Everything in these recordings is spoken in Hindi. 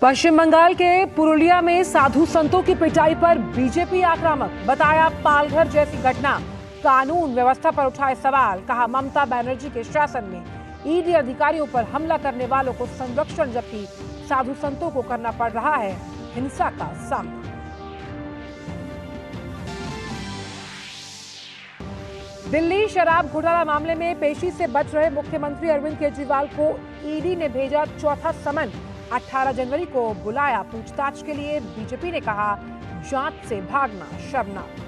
पश्चिम बंगाल के पुरुलिया में साधु संतों की पिटाई पर बीजेपी आक्रामक, बताया पालघर जैसी घटना कानून व्यवस्था पर उठाए सवाल। कहा ममता बनर्जी के शासन में ईडी अधिकारियों पर हमला करने वालों को संरक्षण, जबकि साधु संतों को करना पड़ रहा है हिंसा का सामना। दिल्ली शराब घोटाला मामले में पेशी से बच रहे मुख्यमंत्री अरविंद केजरीवाल को ईडी ने भेजा चौथा समन। 18 जनवरी को बुलाया पूछताछ के लिए। बीजेपी ने कहा जांच से भागना शर्मनाक।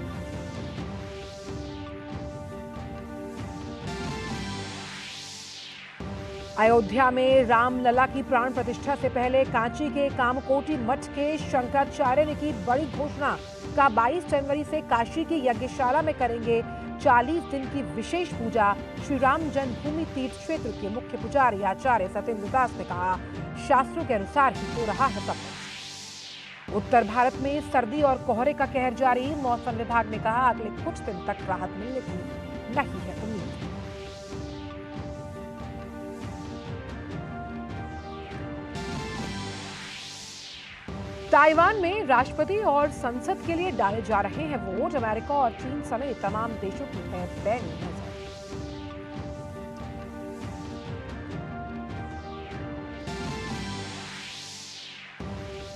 अयोध्या में रामलला की प्राण प्रतिष्ठा से पहले कांची के कामकोटी मठ के शंकराचार्य ने की बड़ी घोषणा। का 22 जनवरी से काशी की यज्ञशाला में करेंगे 40 दिन की विशेष पूजा। श्री राम जन्मभूमि तीर्थ क्षेत्र के मुख्य पुजारी आचार्य सत्येंद्र दास ने कहा शास्त्रों के अनुसार ही हो रहा है सब कुछ। उत्तर भारत में सर्दी और कोहरे का कहर जारी। मौसम विभाग ने कहा अगले कुछ दिन तक राहत मिलने की नहीं है उम्मीद। ताइवान में राष्ट्रपति और संसद के लिए डाले जा रहे हैं वोट। अमेरिका और चीन समेत तमाम देशों की है पैनी नजर।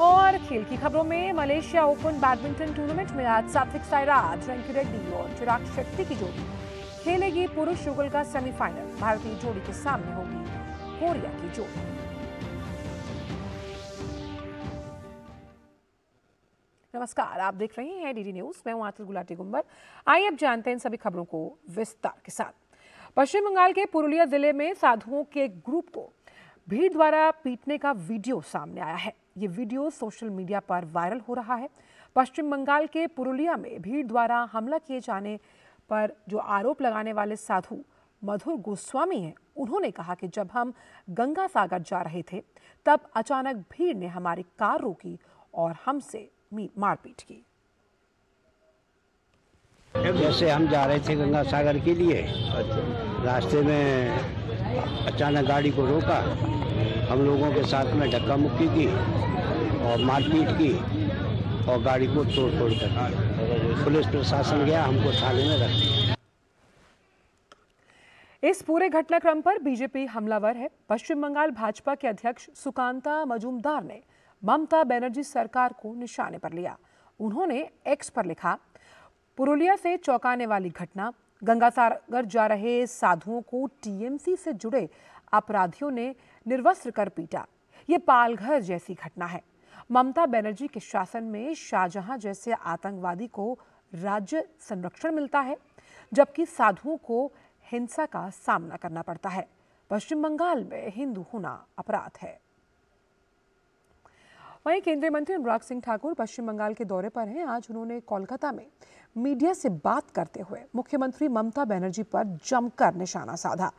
और खेल की खबरों में मलेशिया ओपन बैडमिंटन टूर्नामेंट में आज सात्विक साईराज, रंकी रेड्डी और चिराग शेट्टी की जोड़ी खेलेगी पुरुष युगल का सेमीफाइनल। भारतीय जोड़ी के सामने होगी कोरिया की जोड़ी। नमस्कार, आप देख रहे हैं डीडी न्यूज। मैं हूं आतिल गुलाटी गुंबर। आइए अब जानते हैं इन सभी खबरों को विस्तार के साथ। पश्चिम बंगाल के पुरुलिया जिले में साधुओं के एक ग्रुप को भीड़ द्वारा पीटने का वीडियो सामने आया है। ये वीडियो सोशल मीडिया पर वायरल हो रहा है। पश्चिम बंगाल के पुरुलिया में भीड़ द्वारा हमला किए जाने पर जो आरोप लगाने वाले साधु मधुर गोस्वामी हैं, उन्होंने कहा कि जब हम गंगा सागर जा रहे थे तब अचानक भीड़ ने हमारी कार रोकी और हमसे मारपीट की। जैसे हम जा रहे थे गंगा सागर के लिए, रास्ते में अचानक गाड़ी को रोका, हम लोगों के साथ में धक्का मुक्की की और मारपीट की और गाड़ी को तोड़ फोड़ कर दिया। पुलिस प्रशासन गया, हमको थाने में रख दिया। इस पूरे घटनाक्रम पर बीजेपी हमलावर है। पश्चिम बंगाल भाजपा के अध्यक्ष सुकांता मजूमदार ने ममता बनर्जी सरकार को निशाने पर लिया। उन्होंने एक्स पर लिखा, पुरुलिया से चौंकाने वाली घटना। गंगा सागर जा रहे साधुओं को टीएमसी से जुड़े अपराधियों ने निर्वस्त्र कर पीटा। ये पालघर जैसी घटना है। ममता बनर्जी के शासन में शाहजहां जैसे आतंकवादी को राज्य संरक्षण मिलता है, जबकि साधुओं को हिंसा का सामना करना पड़ता है। पश्चिम बंगाल में हिंदू होना अपराध है। वहीं केंद्रीय मंत्री अनुराग सिंह ठाकुर पश्चिम बंगाल के दौरे पर हैं। आज उन्होंने कोलकाता में मीडिया से बात करते हुए मुख्यमंत्री ममता बनर्जी पर जमकर निशाना साधा।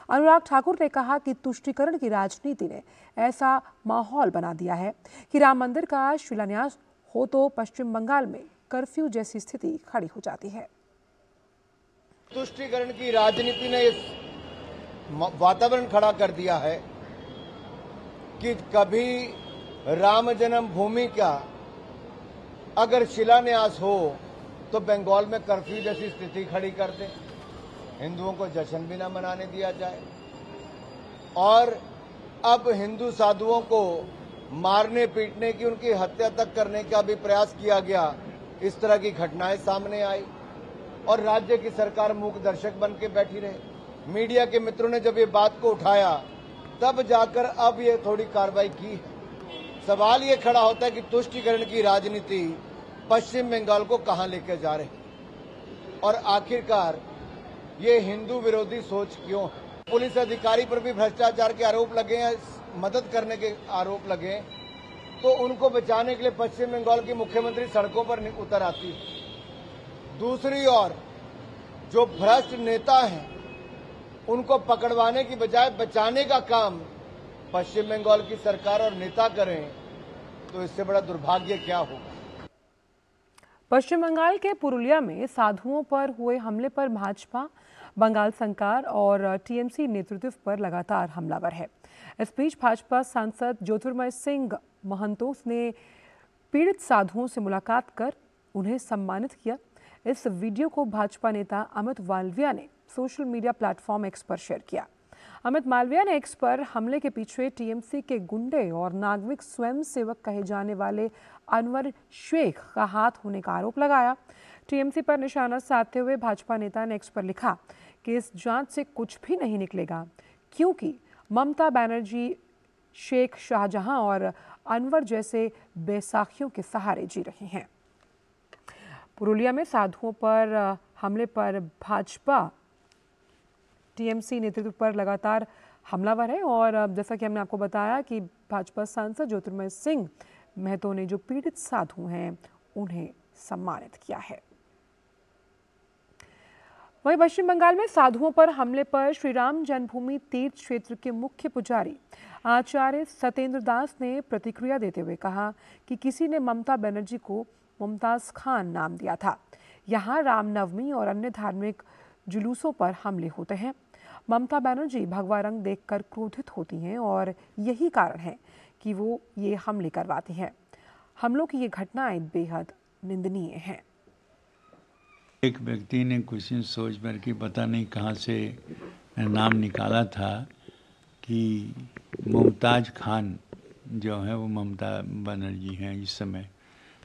अनुराग ठाकुर ने कहा कि तुष्टीकरण की राजनीति ने ऐसा माहौल बना दिया है कि राम मंदिर का शिलान्यास हो तो पश्चिम बंगाल में कर्फ्यू जैसी स्थिति खड़ी हो जाती है। तुष्टीकरण की राजनीति ने इस वातावरण खड़ा कर दिया है कि कभी राम जन्मभूमि का अगर शिलान्यास हो तो बंगाल में कर्फ्यू जैसी स्थिति खड़ी कर दे, हिंदुओं को जश्न भी न मनाने दिया जाए। और अब हिंदू साधुओं को मारने पीटने की, उनकी हत्या तक करने का भी प्रयास किया गया। इस तरह की घटनाएं सामने आई और राज्य की सरकार मूक दर्शक बन के बैठी रही। मीडिया के मित्रों ने जब ये बात को उठाया तब जाकर अब ये थोड़ी कार्रवाई की है। सवाल ये खड़ा होता है कि तुष्टीकरण की राजनीति पश्चिम बंगाल को कहां लेकर जा रही है और आखिरकार ये हिंदू विरोधी सोच क्यों है। पुलिस अधिकारी पर भी भ्रष्टाचार के आरोप लगे हैं, मदद करने के आरोप लगे, तो उनको बचाने के लिए पश्चिम बंगाल की मुख्यमंत्री सड़कों पर उतर आती है। दूसरी ओर जो भ्रष्ट नेता हैं उनको पकड़वाने की बजाय बचाने का काम पश्चिम बंगाल की सरकार और नेता करें तो इससे बड़ा दुर्भाग्य क्या होगा। पश्चिम बंगाल के पुरुलिया में साधुओं पर हुए हमले पर भाजपा, बंगाल सरकार और टीएमसी नेतृत्व पर लगातार हमलावर है। इस बीच भाजपा सांसद ज्योतिर्मय सिंह महंतों ने पीड़ित साधुओं से मुलाकात कर उन्हें सम्मानित किया। इस वीडियो को भाजपा नेता अमित मालविया ने सोशल मीडिया प्लेटफॉर्म एक्स पर शेयर किया। अमित मालविया ने एक्स पर हमले के पीछे टीएमसी के गुंडे और नागरिक स्वयंसेवक कहे जाने वाले अनवर शेख का हाथ होने का आरोप लगाया। टीएमसी पर निशाना साधते हुए भाजपा नेता ने एक्स पर लिखा कि इस जांच से कुछ भी नहीं निकलेगा, क्योंकि ममता बनर्जी शेख शाहजहां और अनवर जैसे बैसाखियों के सहारे जी रहे हैं। पुरुलिया में साधुओं पर हमले पर भाजपा टीएमसी नेतृत्व पर लगातार हमलावर है और जैसा कि हमने आपको बताया कि भाजपा सांसद ज्योतिर्मय सिंह महतो ने जो पीड़ित साधु हैं उन्हें सम्मानित किया है। वहीं पश्चिम बंगाल में साधुओं पर हमले पर श्री राम जन्मभूमि तीर्थ क्षेत्र के मुख्य पुजारी आचार्य सत्येंद्र दास ने प्रतिक्रिया देते हुए कहा कि किसी ने ममता बनर्जी को मुमताज खान नाम दिया था। यहाँ रामनवमी और अन्य धार्मिक जुलूसों पर हमले होते हैं। ममता बनर्जी भगवा रंग देखकर क्रोधित होती हैं और यही कारण है कि वो ये हमले करवाती हैं। हमलों की ये घटनाएं बेहद निंदनीय हैं। एक व्यक्ति ने कुछ सोच भर के पता नहीं कहाँ से नाम निकाला था कि मुमताज खान जो है वो ममता बनर्जी हैं। इस समय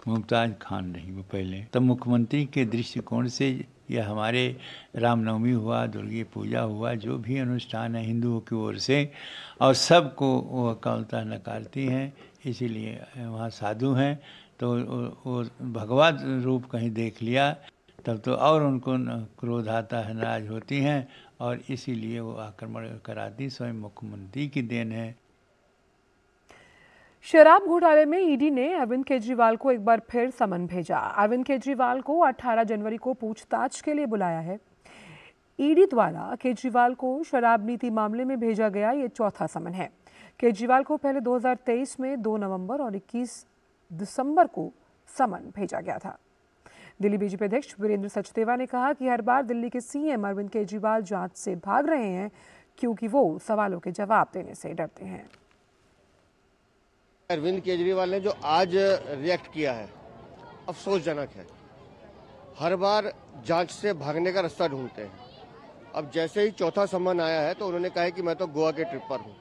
मुमताज खान नहीं, वो पहले तब मुख्यमंत्री के दृष्टिकोण से यह हमारे रामनवमी हुआ, दुर्गा पूजा हुआ, जो भी अनुष्ठान है हिंदुओं की ओर से और सबको वो अकालता नकारती हैं। इसीलिए वहाँ साधु हैं तो वो भगवा रूप कहीं देख लिया तब तो और उनको क्रोध आता है, नाराज होती हैं और इसीलिए वो आक्रमण कराती। स्वयं मुख्यमंत्री की देन है। शराब घोटाले में ईडी ने अरविंद केजरीवाल को एक बार फिर समन भेजा। अरविंद केजरीवाल को 18 जनवरी को पूछताछ के लिए बुलाया है। ईडी द्वारा केजरीवाल को शराब नीति मामले में भेजा गया ये चौथा समन है। केजरीवाल को पहले 2023 में 2 नवंबर और 21 दिसंबर को समन भेजा गया था। दिल्ली बीजेपी अध्यक्ष वीरेंद्र सचदेवा ने कहा कि हर बार दिल्ली के सीएम अरविंद केजरीवाल जांच से भाग रहे हैं क्योंकि वो सवालों के जवाब देने से डरते हैं। अरविंद केजरीवाल ने जो आज रिएक्ट किया है अफसोसजनक है। हर बार जांच से भागने का रास्ता ढूंढते हैं। अब जैसे ही चौथा सम्मन आया है तो उन्होंने कहा है कि मैं तो गोवा के ट्रिप पर हूं।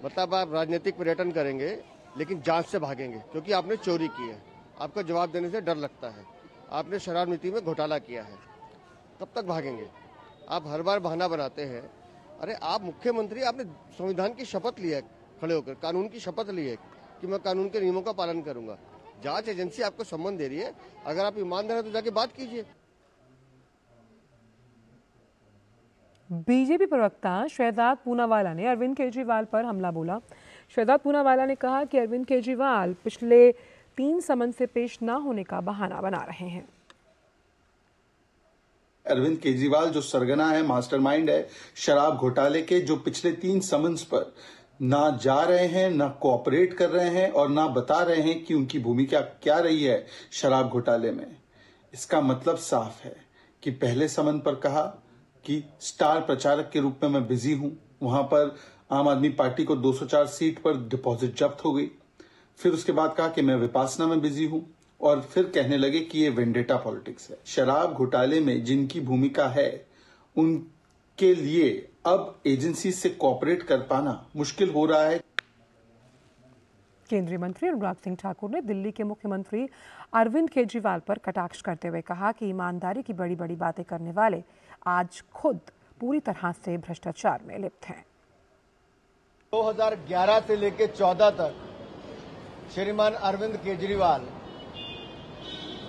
मतलब आप राजनीतिक पर्यटन करेंगे लेकिन जांच से भागेंगे क्योंकि आपने चोरी की है। आपका जवाब देने से डर लगता है। आपने शराब नीति में घोटाला किया है, कब तक भागेंगे? आप हर बार बहाना बनाते हैं। अरे आप मुख्यमंत्री, आपने संविधान की शपथ ली है, खड़े होकर कानून की शपथ ली है कि मैं कानून के नियमों का पालन करूंगा। जांच एजेंसी आपको सम्मन दे रही है, अगर आप ईमानदार हैं तो जाके बात कीजिए। बीजेपी प्रवक्ता शहजाद पूनावाला ने अरविंद केजरीवाल पर हमला बोला। शहजाद पूनावाला ने कहा कि अरविंद केजरीवाल पिछले 3 समन से पेश न होने का बहाना बना रहे हैं। अरविंद केजरीवाल जो सरगना है, मास्टरमाइंड है शराब घोटाले के, जो पिछले 3 समन्स पर ना जा रहे हैं, ना कोऑपरेट कर रहे हैं और ना बता रहे हैं कि उनकी भूमिका क्या रही है शराब घोटाले में। इसका मतलब साफ है कि पहले समन पर कहा कि स्टार प्रचारक के रूप में मैं बिजी हूं। वहां पर आम आदमी पार्टी को 204 सीट पर डिपॉजिट जब्त हो गई। फिर उसके बाद कहा कि मैं विपासना में बिजी हूं और फिर कहने लगे कि ये वेंडेटा पॉलिटिक्स है। शराब घोटाले में जिनकी भूमिका है उनके लिए अब एजेंसी से कोऑपरेट कर पाना मुश्किल हो रहा है। केंद्रीय मंत्री अनुराग सिंह ठाकुर ने दिल्ली के मुख्यमंत्री अरविंद केजरीवाल पर कटाक्ष करते हुए कहा कि ईमानदारी की बड़ी बड़ी बातें करने वाले आज खुद पूरी तरह से भ्रष्टाचार में लिप्त हैं। 2011 से लेकर 14 तक श्रीमान अरविंद केजरीवाल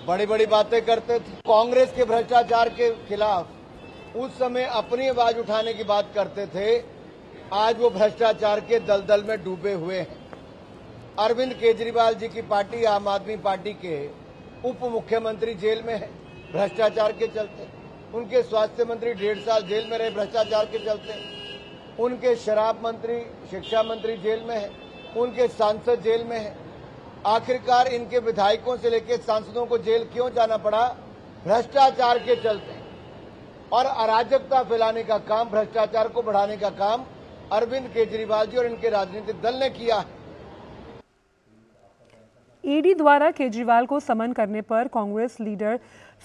बड़ी बड़ी बातें करते थे। कांग्रेस के भ्रष्टाचार के खिलाफ उस समय अपनी आवाज उठाने की बात करते थे। आज वो भ्रष्टाचार के दलदल में डूबे हुए हैं। अरविंद केजरीवाल जी की पार्टी आम आदमी पार्टी के उप मुख्यमंत्री जेल में है भ्रष्टाचार के चलते। उनके स्वास्थ्य मंत्री 1.5 साल जेल में रहे भ्रष्टाचार के चलते। उनके शराब मंत्री, शिक्षा मंत्री जेल में है। उनके सांसद जेल में है। आखिरकार इनके विधायकों से लेकर सांसदों को जेल क्यों जाना पड़ा? भ्रष्टाचार के चलते। और अराजकता फैलाने का काम, भ्रष्टाचार को बढ़ाने का काम अरविंद केजरीवाल जी और इनके राजनीतिक दल ने किया है। ईडी द्वारा केजरीवाल को समन करने पर कांग्रेस लीडर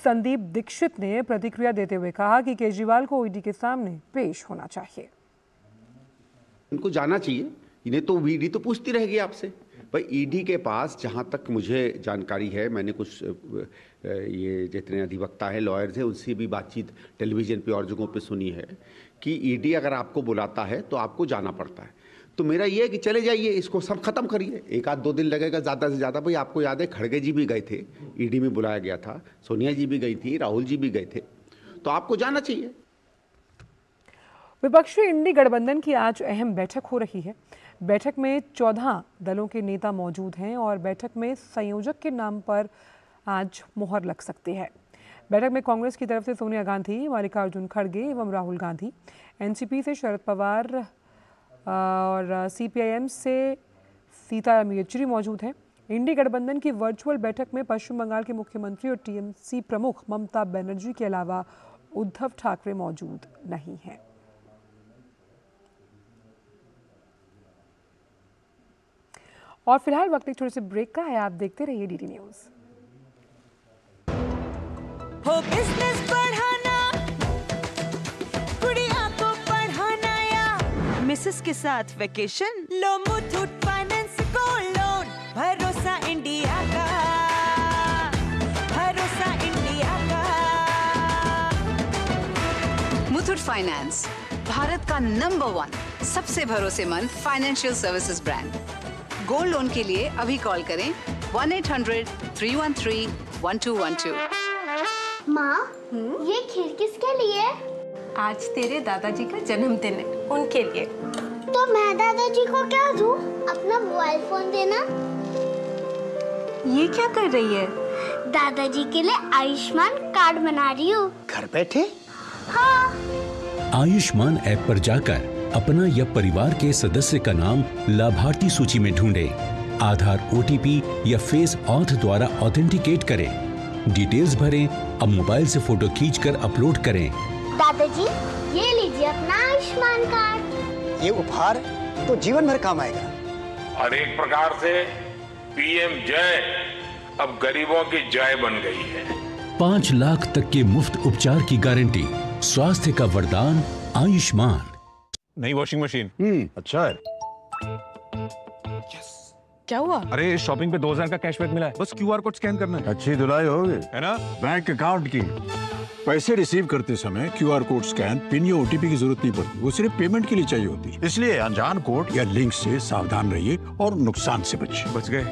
संदीप दीक्षित ने प्रतिक्रिया देते हुए कहा कि केजरीवाल को ईडी के सामने पेश होना चाहिए। इनको जाना चाहिए, इन्हें तो ईडी तो पूछती रहेगी आपसे। भाई ईडी के पास जहाँ तक मुझे जानकारी है, मैंने कुछ ये जितने अधिवक्ता हैं, लॉयर्स हैं, उनसे भी बातचीत टेलीविज़न पे और जगहों पे सुनी है कि ईडी अगर आपको बुलाता है तो आपको जाना पड़ता है। तो मेरा ये है कि चले जाइए, इसको सब खत्म करिए। 1-2 दिन लगेगा ज़्यादा से ज़्यादा। भाई आपको याद है खड़गे जी भी गए थे, ईडी में बुलाया गया था, सोनिया जी भी गई थी, राहुल जी भी गए थे, तो आपको जाना चाहिए। विपक्षी इंडी गठबंधन की आज अहम बैठक हो रही है। बैठक में 14 दलों के नेता मौजूद हैं और बैठक में संयोजक के नाम पर आज मोहर लग सकती है। बैठक में कांग्रेस की तरफ से सोनिया गांधी, मल्लिकार्जुन खड़गे एवं राहुल गांधी, एनसीपी से शरद पवार और सीपीआईएम से सीताराम येचुरी मौजूद हैं। इंडी गठबंधन की वर्चुअल बैठक में पश्चिम बंगाल के मुख्यमंत्री और टीएमसी प्रमुख ममता बनर्जी के अलावा उद्धव ठाकरे मौजूद नहीं हैं। और फिलहाल वक्त एक छोटे से ब्रेक का है, आप देखते रहिए डीडी न्यूज। हो बिजनेस बढ़ाना, गुड़िया को पढ़ाना या मिसेस के साथ वेकेशन, लो मुथूट फाइनेंस गोल्ड लोन। भरोसा इंडिया का, भरोसा इंडिया का। मुथूट फाइनेंस, भारत का नंबर 1 सबसे भरोसेमंद financial services brand. Gold loan के लिए अभी कॉल करें 1-800-313-1212। माँ, ये खीर किसके लिए? आज तेरे दादाजी का जन्मदिन है, उनके लिए। तो मैं दादाजी को क्या दूँ? अपना मोबाइल फोन देना। ये क्या कर रही है? दादाजी के लिए आयुष्मान कार्ड बना रही हूँ। घर बैठे? हाँ। आयुष्मान ऐप पर जाकर अपना या परिवार के सदस्य का नाम लाभार्थी सूची में ढूंढें, आधार, ओटीपी या फेस ऑथ द्वारा ऑथेंटिकेट करें, डिटेल्स भरें, अब मोबाइल से फोटो खींचकर अपलोड करें। दादाजी, ये लीजिए अपना आयुष्मान कार्ड। ये उपहार तो जीवन भर काम आएगा। और एक प्रकार से पीएम जय अब गरीबों की जय बन गई है। 5 लाख तक के मुफ्त उपचार की गारंटी, स्वास्थ्य का वरदान आयुष्मान। नई वॉशिंग मशीन। अच्छा है। क्या हुआ? अरे शॉपिंग पे 2000 का कैशबैक मिला है, बस क्यूआर कोड स्कैन करना है। अच्छी धुलाई होगी, है ना? बैंक अकाउंट की पैसे रिसीव करते समय क्यूआर कोड स्कैन, पिन या ओटीपी की जरूरत नहीं पड़ती, वो सिर्फ पेमेंट के लिए चाहिए होती है। इसलिए अनजान कोड या लिंक से सावधान रहिए और नुकसान से बचिए। बच गए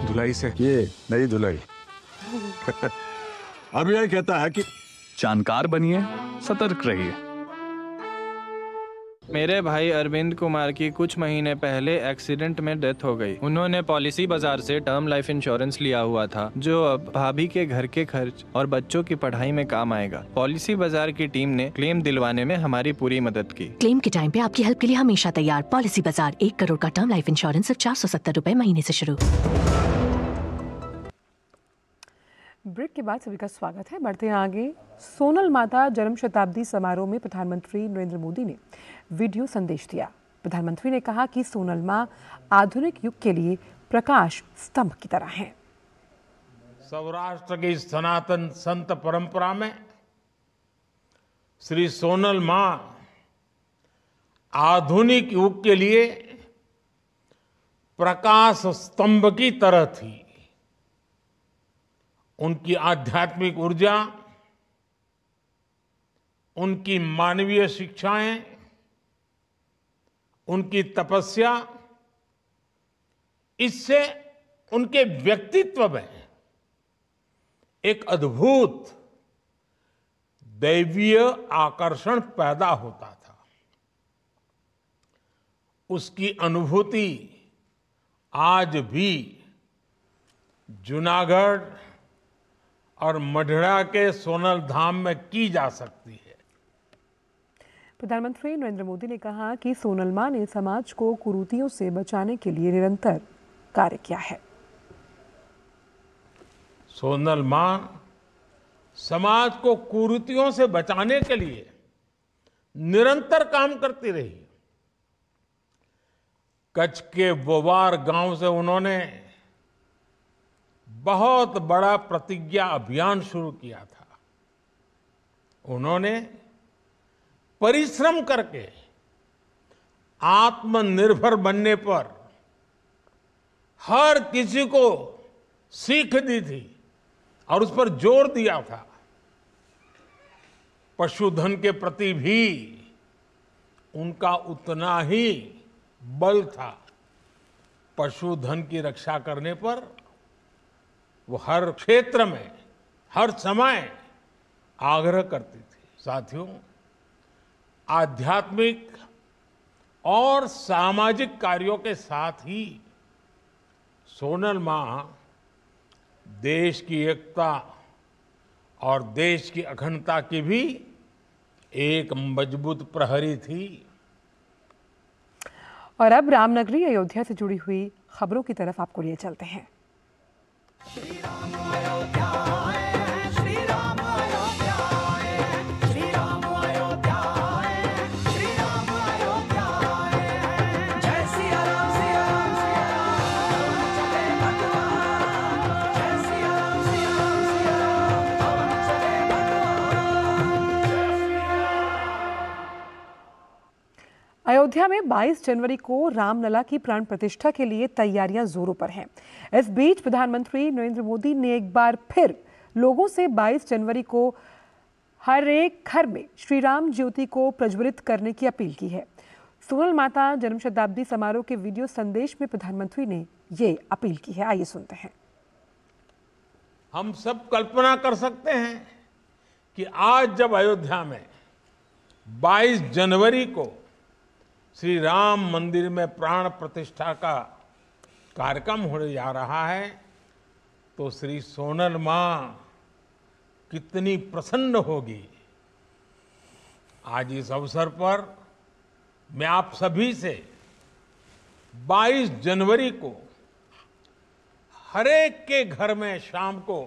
धुलाई से। ये नई धुलाई। आरबीआई कहता है कि जानकार बनिए, सतर्क रहिए। मेरे भाई अरविंद कुमार की कुछ महीने पहले एक्सीडेंट में डेथ हो गई। उन्होंने पॉलिसी बाजार से टर्म लाइफ इंश्योरेंस लिया हुआ था, जो अब भाभी के घर के खर्च और बच्चों की पढ़ाई में काम आएगा। पॉलिसी बाजार की टीम ने क्लेम दिलवाने में हमारी पूरी मदद की। क्लेम के टाइम पे आपकी हेल्प के लिए हमेशा तैयार। पॉलिसी बाजार, 1 करोड़ का टर्म लाइफ इंश्योरेंस सिर्फ 470 रुपए महीने से शुरू। ब्रेक के बाद सभी का स्वागत है। बढ़ते हैं आगे। सोनल माता जन्म शताब्दी समारोह में प्रधानमंत्री नरेंद्र मोदी ने वीडियो संदेश दिया। प्रधानमंत्री ने कहा कि सोनल मां आधुनिक युग के लिए प्रकाश स्तंभ की तरह हैं। सौराष्ट्र की सनातन संत परंपरा में श्री सोनल मां आधुनिक युग के लिए प्रकाश स्तंभ की तरह थी। उनकी आध्यात्मिक ऊर्जा, उनकी मानवीय शिक्षाएं, उनकी तपस्या, इससे उनके व्यक्तित्व में एक अद्भुत दैवीय आकर्षण पैदा होता था। उसकी अनुभूति आज भी जूनागढ़ और मढ़ड़ा के सोनल धाम में की जा सकती है। प्रधानमंत्री नरेंद्र मोदी ने कहा कि सोनल मां ने समाज को कुरीतियों से बचाने के लिए निरंतर कार्य किया है। सोनल मां समाज को कुरीतियों से बचाने के लिए निरंतर काम करती रही। कच्छ के बोवार गांव से उन्होंने बहुत बड़ा प्रतिज्ञा अभियान शुरू किया था। उन्होंने परिश्रम करके आत्मनिर्भर बनने पर हर किसी को सीख दी थी और उस पर जोर दिया था। पशुधन के प्रति भी उनका उतना ही बल था। पशुधन की रक्षा करने पर वो हर क्षेत्र में हर समय आग्रह करती थी। साथियों, आध्यात्मिक और सामाजिक कार्यों के साथ ही सोनल मां देश की एकता और देश की अखंडता की भी एक मजबूत प्रहरी थी। और अब रामनगरी अयोध्या से जुड़ी हुई खबरों की तरफ आपको लिए चलते हैं। अयोध्या में 22 जनवरी को रामलला की प्राण प्रतिष्ठा के लिए तैयारियां जोरों पर हैं। इस बीच प्रधानमंत्री नरेंद्र मोदी ने एक बार फिर लोगों से 22 जनवरी को हर एक घर में श्री राम ज्योति को प्रज्वलित करने की अपील की है। सोनल माता जन्म शताब्दी समारोह के वीडियो संदेश में प्रधानमंत्री ने ये अपील की है। आइए सुनते हैं। हम सब कल्पना कर सकते हैं कि आज जब अयोध्या में 22 जनवरी को श्री राम मंदिर में प्राण प्रतिष्ठा का कार्यक्रम होने जा रहा है तो श्री सोनल मां कितनी प्रसन्न होगी। आज इस अवसर पर मैं आप सभी से 22 जनवरी को हर एक के घर में शाम को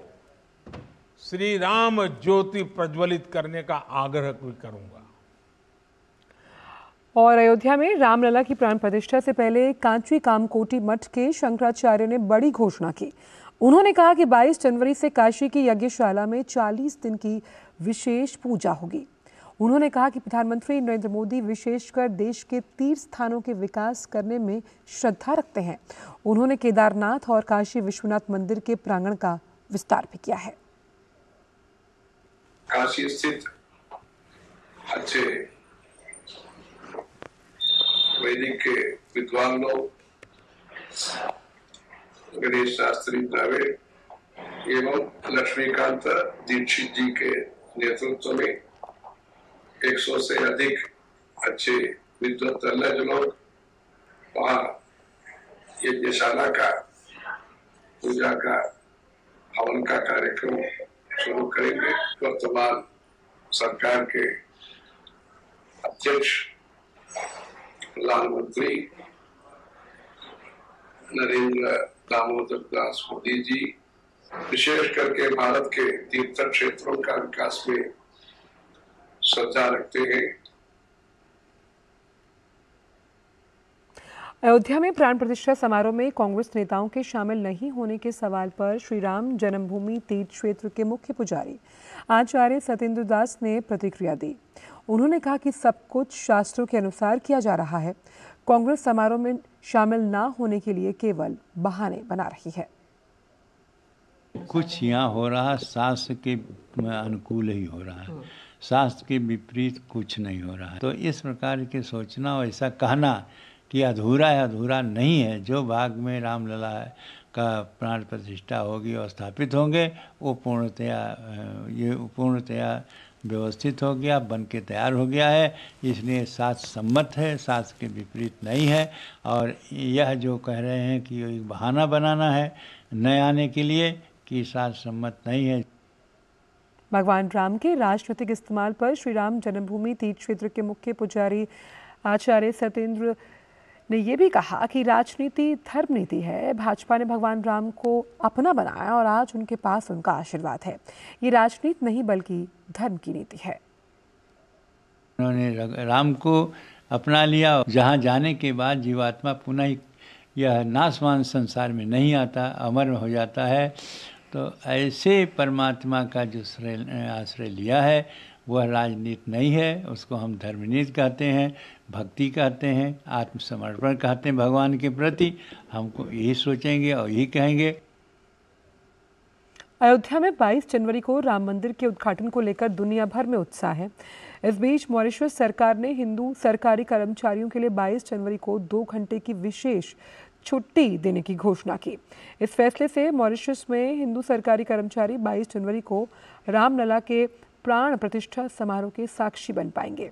श्री राम ज्योति प्रज्वलित करने का आग्रह भी करूंगा। और अयोध्या में रामलला की प्राण प्रतिष्ठा से पहले कांची कामकोटी मठ के शंकराचार्य ने बड़ी घोषणा की। उन्होंने कहा कि 22 जनवरी से काशी की यज्ञशाला में 40 दिन की विशेष पूजा होगी। उन्होंने कहा कि प्रधानमंत्री नरेंद्र मोदी विशेषकर देश के तीर्थ स्थानों के विकास करने में श्रद्धा रखते हैं। उन्होंने केदारनाथ और काशी विश्वनाथ मंदिर के प्रांगण का विस्तार भी किया है। काशी स्थित अच्छे वैदिक के विद्वान लोग, गणेश शास्त्री द्रविड़ एवं लक्ष्मीकांत दीक्षित जी के नेतृत्व में 100 से अधिक अच्छे विद्वत लोग वहाँ यज्ञशाला का पूजा का हवन का कार्यक्रम शुरू करेंगे। वर्तमान सरकार के अध्यक्ष प्रधानमंत्री नरेंद्र दामोदर दास मोदी जी विशेष करके भारत के तीर्थ क्षेत्रों का विकास में श्रद्धा रखते हैं। अयोध्या में प्राण प्रतिष्ठा समारोह में कांग्रेस नेताओं के शामिल नहीं होने के सवाल पर श्री राम जन्मभूमि तीर्थ क्षेत्र के मुख्य पुजारी आचार्य सत्येंद्र दास ने प्रतिक्रिया दी। उन्होंने कहा कि सब कुछ शास्त्रों के अनुसार किया जा रहा है। कांग्रेस समारोह में शामिल ना होने के लिए केवल बहाने बना रही है। कुछ यहाँ हो रहा शास्त्र के अनुकूल ही हो रहा है, शास्त्र के विपरीत कुछ नहीं हो रहा है। तो इस प्रकार के सोचना और ऐसा कहना कि अधूरा है, अधूरा नहीं है। जो भाग में रामलला का प्राण प्रतिष्ठा होगी और स्थापित होंगे वो पूर्णतया व्यवस्थित हो गया, बन के तैयार हो गया है। इसलिए शास्त्र सम्मत है, शास्त्र के विपरीत नहीं है। और यह जो कह रहे हैं कि एक बहाना बनाना है नए आने के लिए, कि शास्त्र सम्मत नहीं है। भगवान राम के राजनीतिक इस्तेमाल पर श्री राम जन्मभूमि तीर्थ क्षेत्र के मुख्य पुजारी आचार्य सत्येंद्र ने यह भी कहा कि राजनीति धर्म नीति है। भाजपा ने भगवान राम को अपना बनाया और आज उनके पास उनका आशीर्वाद है। ये राजनीति नहीं बल्कि धर्म की नीति है। उन्होंने राम को अपना लिया। जहाँ जाने के बाद जीवात्मा पुनः यह नाशवान संसार में नहीं आता, अमर हो जाता है। तो ऐसे परमात्मा का जो आश्रय लिया है वह राजनीति नहीं है, उसको हम धर्मनीति कहते हैं, भक्ति कहते हैं, आत्मसमर्पण कहते हैं भगवान के प्रति। हमको यही सोचेंगे और यही कहेंगे। अयोध्या में 22 जनवरी को राम मंदिर के उद्घाटन को लेकर दुनिया भर में उत्साह है। इस बीच मॉरिशस सरकार ने हिंदू सरकारी कर्मचारियों के लिए 22 जनवरी को 2 घंटे की विशेष छुट्टी देने की घोषणा की। इस फैसले से मॉरिशस में हिंदू सरकारी कर्मचारी 22 जनवरी को रामलला के प्राण प्रतिष्ठा समारोह के साक्षी बन पाएंगे।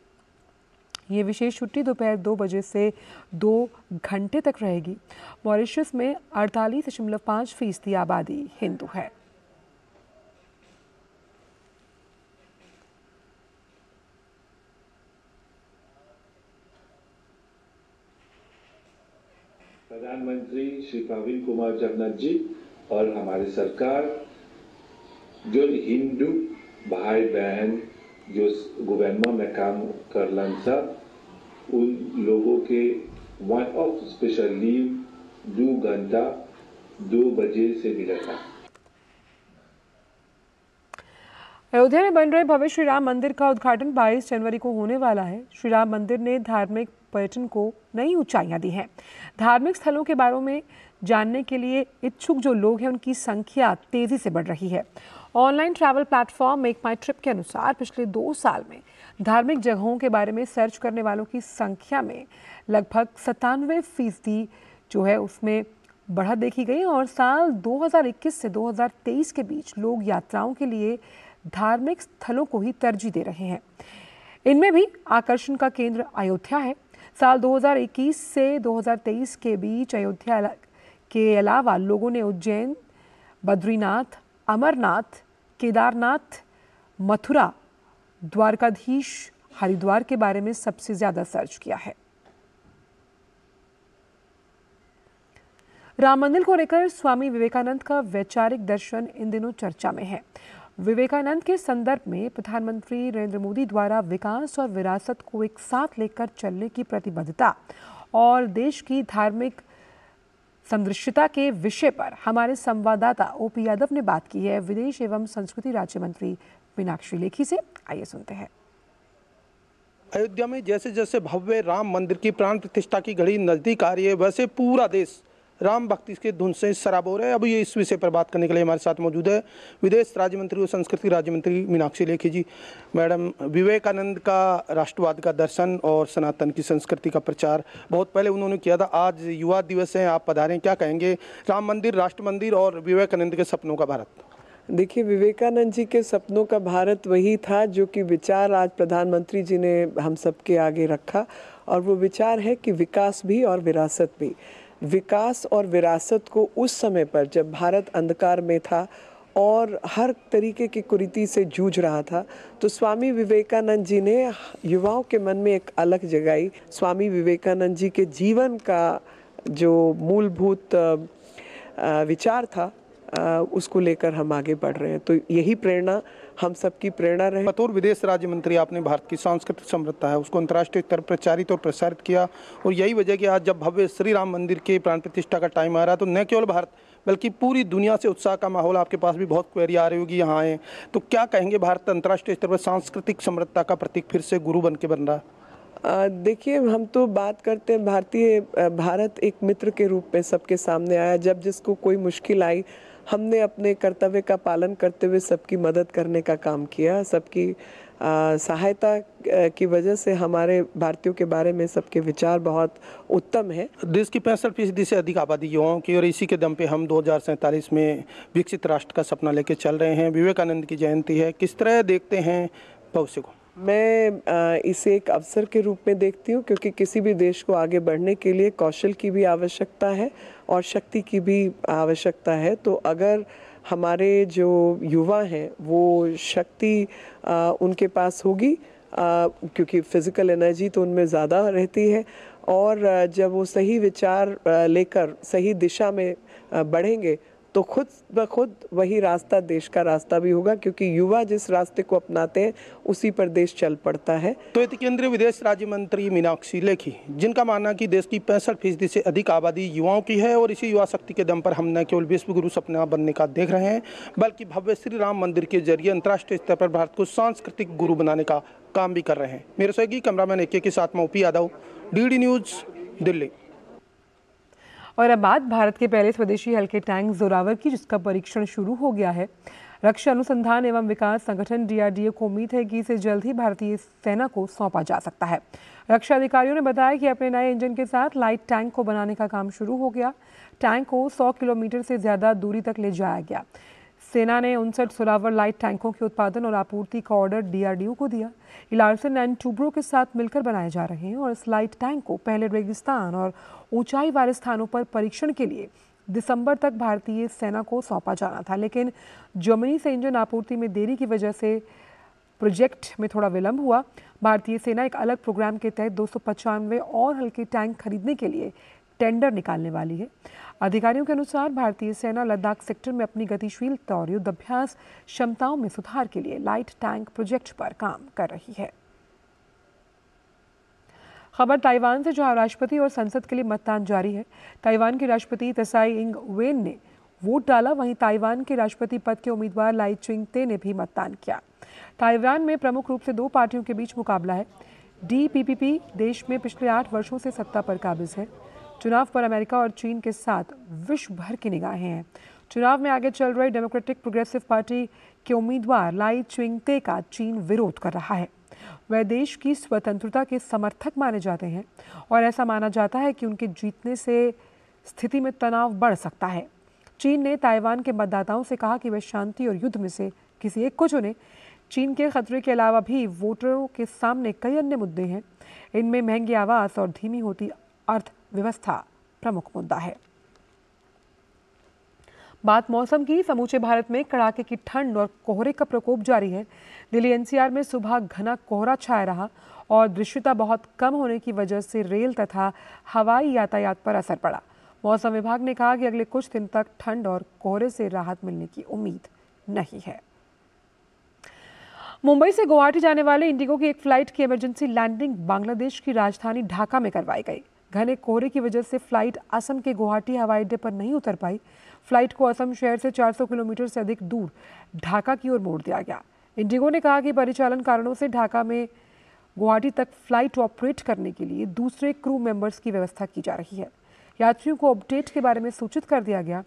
ये विशेष छुट्टी दोपहर 2 बजे से 2 घंटे तक रहेगी। मॉरिशस में 48.5% आबादी हिंदू है। प्रधानमंत्री श्री प्रवीण कुमार जगन्नाथ जी और हमारी सरकार जो हिंदू भाई बहन जो गवर्नमेंट में काम करलन सब उन लोगों के वन ऑफ स्पेशल लीव 2 घंटा 2 बजे से मिलेगा। अयोध्या में बन रहे भव्य श्री राम मंदिर का उद्घाटन 22 जनवरी को होने वाला है। श्री राम मंदिर ने धार्मिक पर्यटन को नई ऊंचाइयां दी हैं। धार्मिक स्थलों के बारे में जानने के लिए इच्छुक जो लोग हैं उनकी संख्या तेजी से बढ़ रही है। ऑनलाइन ट्रैवल प्लेटफॉर्म मेक माई ट्रिप के अनुसार पिछले 2 साल में धार्मिक जगहों के बारे में सर्च करने वालों की संख्या में लगभग 97% जो है उसमें बढ़त देखी गई और साल 2021 से 2023 के बीच लोग यात्राओं के लिए धार्मिक स्थलों को ही तरजीह दे रहे हैं। इनमें भी आकर्षण का केंद्र अयोध्या है। साल 2021 से 2023 के बीच अयोध्या के अलावा लोगों ने उज्जैन, बद्रीनाथ, अमरनाथ, केदारनाथ, मथुरा, द्वारकाधीश, हरिद्वार के बारे में सबसे ज्यादा सर्च किया है। राम मंदिर को लेकर स्वामी विवेकानंद का वैचारिक दर्शन इन दिनों चर्चा में है। विवेकानंद के संदर्भ में प्रधानमंत्री नरेंद्र मोदी द्वारा विकास और विरासत को एक साथ लेकर चलने की प्रतिबद्धता और देश की धार्मिक समदृश्यता के विषय पर हमारे संवाददाता ओपी यादव ने बात की है विदेश एवं संस्कृति राज्य मंत्री मीनाक्षी लेखी से। आइए सुनते हैं। अयोध्या में जैसे जैसे भव्य राम मंदिर की प्राण प्रतिष्ठा की घड़ी नजदीक आ रही है वैसे पूरा देश राम भक्ति के धुन से सराबोर है। अभी ये इस विषय पर बात करने के लिए हमारे साथ मौजूद है विदेश राज्य मंत्री और संस्कृति राज्य मंत्री मीनाक्षी लेखी जी। मैडम, विवेकानंद का राष्ट्रवाद का दर्शन और सनातन की संस्कृति का प्रचार बहुत पहले उन्होंने किया था। आज युवा दिवस है, आप पधारें, क्या कहेंगे राम मंदिर, राष्ट्र मंदिर और विवेकानंद के सपनों का भारत? देखिए, विवेकानंद जी के सपनों का भारत वही था जो कि विचार आज प्रधानमंत्री जी ने हम सबके आगे रखा और वो विचार है कि विकास भी और विरासत भी। विकास और विरासत को उस समय पर जब भारत अंधकार में था और हर तरीके की कुरीति से जूझ रहा था तो स्वामी विवेकानंद जी ने युवाओं के मन में एक अलग जगाई। स्वामी विवेकानंद जी के जीवन का जो मूलभूत विचार था उसको लेकर हम आगे बढ़ रहे हैं। तो यही प्रेरणा हम सबकी प्रेरणा रहे। बतौर विदेश राज्य मंत्री आपने भारत की सांस्कृतिक समृद्धता है उसको अंतर्राष्ट्रीय स्तर पर प्रचारित और प्रसारित किया और यही वजह कि आज जब भव्य श्री राम मंदिर के प्राण प्रतिष्ठा का टाइम आ रहा है तो न केवल भारत बल्कि पूरी दुनिया से उत्साह का माहौल, आपके पास भी बहुत क्वेरी आ रही होगी यहाँ आए, तो क्या कहेंगे भारत अंतर्राष्ट्रीय स्तर पर सांस्कृतिक समृद्धता का प्रतीक फिर से गुरु बन के बन रहा है? देखिए, हम तो बात करते हैं भारत एक मित्र के रूप में सबके सामने आया। जब जिसको कोई मुश्किल आई हमने अपने कर्तव्य का पालन करते हुए सबकी मदद करने का काम किया। सबकी सहायता की वजह से हमारे भारतीयों के बारे में सबके विचार बहुत उत्तम है। देश की 65% से अधिक आबादी युवाओं की और इसी के दम पे हम 2047 में विकसित राष्ट्र का सपना लेके चल रहे हैं। विवेकानंद की जयंती है, किस तरह देखते हैं भविष्य को? मैं इसे एक अवसर के रूप में देखती हूँ क्योंकि किसी भी देश को आगे बढ़ने के लिए कौशल की भी आवश्यकता है और शक्ति की भी आवश्यकता है। तो अगर हमारे जो युवा हैं वो शक्ति उनके पास होगी क्योंकि फिज़िकल एनर्जी तो उनमें ज़्यादा रहती है और जब वो सही विचार लेकर सही दिशा में बढ़ेंगे तो खुद ब खुद वही रास्ता देश का रास्ता भी होगा, क्योंकि युवा जिस रास्ते को अपनाते हैं उसी पर देश चल पड़ता है। तो ये केंद्रीय विदेश राज्य मंत्री मीनाक्षी लेखी, जिनका मानना कि देश की 65% से अधिक आबादी युवाओं की है और इसी युवा शक्ति के दम पर हम न केवल विश्व गुरु सपना बनने का देख रहे हैं, बल्कि भव्य श्री राम मंदिर के जरिए अंतर्राष्ट्रीय स्तर पर भारत को सांस्कृतिक गुरु बनाने का काम भी कर रहे हैं। मेरे सहयोगी कैमरामैन AK के साथ मैं OP Yadav, DD news, Delhi. और अब बात भारत के पहले स्वदेशी हल्के टैंक जोरावर की, जिसका परीक्षण शुरू हो गया है। रक्षा अनुसंधान एवं विकास संगठन DRDO को उम्मीद है कि इसे जल्द ही भारतीय सेना को सौंपा जा सकता है। रक्षा अधिकारियों ने बताया कि अपने नए इंजन के साथ लाइट टैंक को बनाने का काम शुरू हो गया। टैंक को 100 किलोमीटर से ज़्यादा दूरी तक ले जाया गया। सेना ने 59 जोरावर लाइट टैंकों के उत्पादन और आपूर्ति का ऑर्डर DRDO को दिया। लार्सन एंड टूब्रो के साथ मिलकर बनाए जा रहे हैं और इस लाइट टैंक को पहले रेगिस्तान और ऊंचाई वाले स्थानों पर परीक्षण के लिए दिसंबर तक भारतीय सेना को सौंपा जाना था, लेकिन जर्मनी से इंजन आपूर्ति में देरी की वजह से प्रोजेक्ट में थोड़ा विलंब हुआ। भारतीय सेना एक अलग प्रोग्राम के तहत 295 और हल्के टैंक खरीदने के लिए टेंडर निकालने वाली है। अधिकारियों के अनुसार भारतीय सेना लद्दाख सेक्टर में अपनी गतिशीलता और युद्धाभ्यास क्षमताओं में सुधार के लिए लाइट टैंक प्रोजेक्ट पर काम कर रही है। खबर ताइवान से, जहां राष्ट्रपति और संसद के लिए मतदान जारी है। ताइवान के राष्ट्रपति त्साई इंग वेन ने वोट डाला, वहीं ताइवान के राष्ट्रपति पद के उम्मीदवार लाई चिंग-ते ने भी मतदान किया। ताइवान में प्रमुख रूप से 2 पार्टियों के बीच मुकाबला है। DPP देश में पिछले 8 वर्षों से सत्ता पर काबिज है। चुनाव पर अमेरिका और चीन के साथ विश्व भर की निगाहें हैं। चुनाव में आगे चल रही डेमोक्रेटिक प्रोग्रेसिव पार्टी के उम्मीदवार लाई चिंग-ते का चीन विरोध कर रहा है। वह देश की स्वतंत्रता के समर्थक माने जाते हैं और ऐसा माना जाता है कि उनके जीतने से स्थिति में तनाव बढ़ सकता है। चीन ने ताइवान के मतदाताओं से कहा कि वे शांति और युद्ध में से किसी एक को चुनें। चीन के खतरे के अलावा भी वोटरों के सामने कई अन्य मुद्दे हैं। इनमें महंगी आवास और धीमी होती अर्थव्यवस्था प्रमुख मुद्दा है। बात मौसम की, समूचे भारत में कड़ाके की ठंड और कोहरे का प्रकोप जारी है। दिल्ली NCR में सुबह घना कोहरा छाया रहा और दृश्यता बहुत कम होने की वजह से रेल तथा हवाई यातायात पर असर पड़ा। मौसम विभाग ने कहा कि अगले कुछ दिन तक ठंड और कोहरे से राहत मिलने की उम्मीद नहीं है। मुंबई से गुवाहाटी जाने वाले इंडिगो की एक फ्लाइट की इमरजेंसी लैंडिंग बांग्लादेश की राजधानी ढाका में करवाई गई। घने कोहरे की वजह से फ्लाइट असम के गुवाहाटी हवाई अड्डे पर नहीं उतर पाई। फ्लाइट को असम शहर से 400 किलोमीटर से अधिक दूर ढाका की ओर मोड़ दिया गया। इंडिगो ने कहा कि परिचालन कारणों से ढाका में गुवाहाटी तक फ्लाइट ऑपरेट करने के लिए दूसरे क्रू मेंबर्स की व्यवस्था की जा रही है। यात्रियों को अपडेट के बारे में सूचित कर दिया गया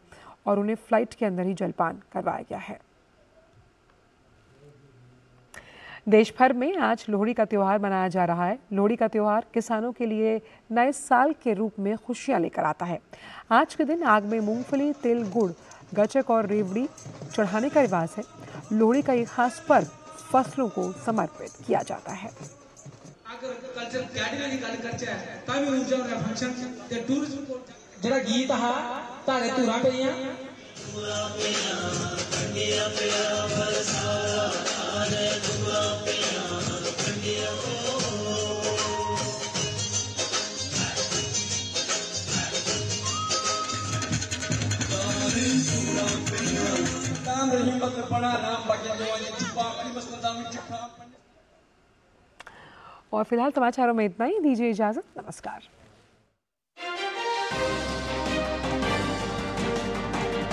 और उन्हें फ्लाइट के अंदर ही जलपान करवाया गया है। देश भर में आज लोहड़ी का त्यौहार मनाया जा रहा है। लोहड़ी का त्यौहार किसानों के लिए नए साल के रूप में खुशियां लेकर आता है। आज के दिन आग में मूंगफली, तिल, गुड़, गचक और रेवड़ी चढ़ाने का रिवाज है। लोहड़ी का ये खास पर्व फसलों को समर्पित किया जाता है। और फिलहाल समाचारों में इतना ही। दीजिए इजाजत। नमस्कार।